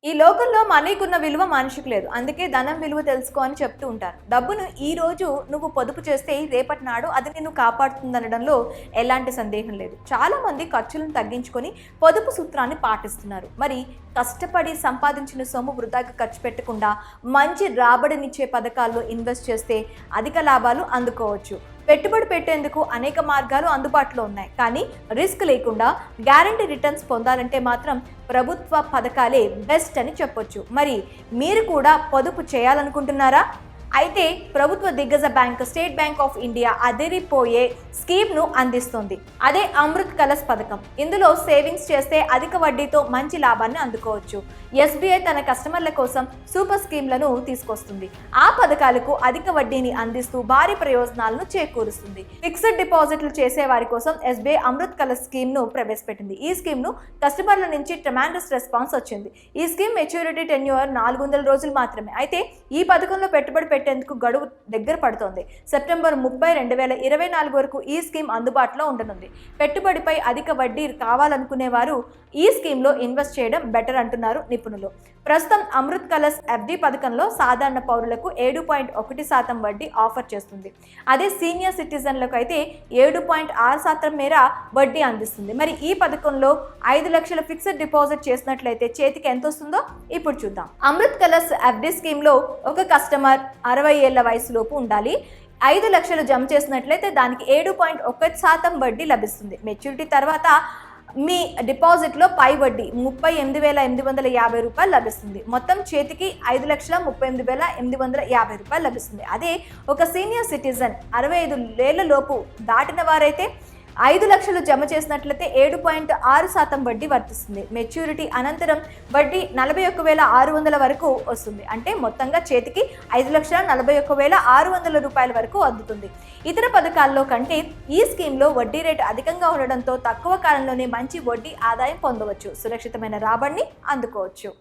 ఈ లోకంలో మనీకున్న విలువ మనిషికి లేదు. అందుకే ధనం విలువ తెలుసుకో అని చెప్తూ ఉంటారు. డబ్బును ఈ రోజు నువ్వు పొదుపు చేస్తే రేపటి నాడు అది నిన్ను కాపాడుతుందనడంలో ఎలాంటి సందేహం లేదు. చాలా మంది ఖర్చులను తగ్గించుకొని పొదుపు సూత్రాన్ని పాటిస్తున్నారు. మరి కష్టపడి సంపాదించిన సొమ్ము వృధాగా ఖర్చు పెట్టకుండా మంచి రాబడినిచ్చే పథకాల్లో ఇన్వెస్ట్ చేస్తే అధిక లాభాలు అందుకోవచ్చు. పెట్టుబడి పెట్టేందుకు అనేక మార్గాలు అందుబాటులో ఉన్నాయి. కానీ రిస్క్ లేకుండా గ్యారంటీ రిటర్న్స్ పొందాలంటే మాత్రం ప్రభుత్వ పథకాలే బెస్ట్ అని చెప్పొచ్చు. మరి మీరు కూడా పొదుపు చేయాలనుకుంటున్నారా? అయితే ప్రభుత్వ దిగ్గజ bank state bank of India అదిరిపోయే స్కీమ్ను అందిస్తుంది. అదే అమృత్ కలస్ పథకం. ఇందులో సేవింగ్స్ చేస్తే అధిక వడ్డీతో మంచి లాభాన్ని అందుకోవచ్చు. ఎస్బీఐ తన కస్టమర్ల కోసం సూపర్ స్కీమ్లను తీసుకొస్తుంది. ఆ పథకాలకు అధిక వడ్డీని అందిస్తూ భారీ ప్రయోజనాలను చేకూరుస్తుంది. ఫిక్స్డ్ డిపాజిట్లు చేసే వారి కోసం ఎస్బీఐ అమృత్ కలస్ స్కీమ్ను ప్రవేశపెట్టింది. ఈ స్కీమ్ను కస్టమర్ల నుంచి ట్రెమాండస్ రెస్పాన్స్ వచ్చింది. ఈ స్కీమ్ మెచ్యూరిటీ టెన్యూర్ 400 రోజులు మాత్రమే. అయితే ఈ పథకంలో పెట్టుబడి పెట్టేందుకు గడువు దగ్గర పడుతోంది. సెప్టెంబర్ 30, 2024 వరకు ఈ స్కీమ్ అందుబాటులో ఉండనుంది. పెట్టుబడిపై అధిక వడ్డీ కావాలనుకునే వారు ఈ స్కీమ్లో ఇన్వెస్ట్ చేయడం బెటర్ అంటున్నారు నిపుణులు. ప్రస్తుతం అమృత్ కలస్ ఎఫ్డి పథకంలో సాధారణ పౌరులకు 7.1% వడ్డీ ఆఫర్ చేస్తుంది. అదే సీనియర్ సిటిజన్లకు అయితే 7.6% మేర వడ్డీ అందిస్తుంది. మరి ఈ పథకంలో 5 లక్షల ఫిక్స్డ్ డిపాజిట్ చేసినట్లయితే చేతికి ఎంత వస్తుందో ఇప్పుడు చూద్దాం. అమృత్ కలస్ ఎఫ్డి స్కీమ్లో ఒక కస్టమర్ 60 ఏళ్ల వయసులోపు ఉండాలి. 5 లక్షలు జమ చేసినట్లయితే దానికి 7.1% వడ్డీ లభిస్తుంది. మెచ్యూరిటీ తర్వాత మీ డిపాజిట్లో పై వడ్డీ 38,850 రూపాయలు లభిస్తుంది. మొత్తం చేతికి 5,38,850 రూపాయలు లభిస్తుంది. అదే ఒక సీనియర్ సిటిజన్ 65 ఏళ్ల లోపు దాటిన వారైతే 5 లక్షలు జమ చేసినట్లయితే 7.6% వడ్డీ వర్తిస్తుంది. మెచ్యూరిటీ అనంతరం వడ్డీ 41,600 వరకు వస్తుంది. అంటే మొత్తంగా చేతికి 5,41,600 రూపాయల వరకు అందుతుంది. ఇతర పథకాల్లో కంటే ఈ స్కీమ్లో వడ్డీ రేటు అధికంగా ఉండడంతో తక్కువ కాలంలోనే మంచి వడ్డీ ఆదాయం పొందవచ్చు. సురక్షితమైన రాబడిని అందుకోవచ్చు.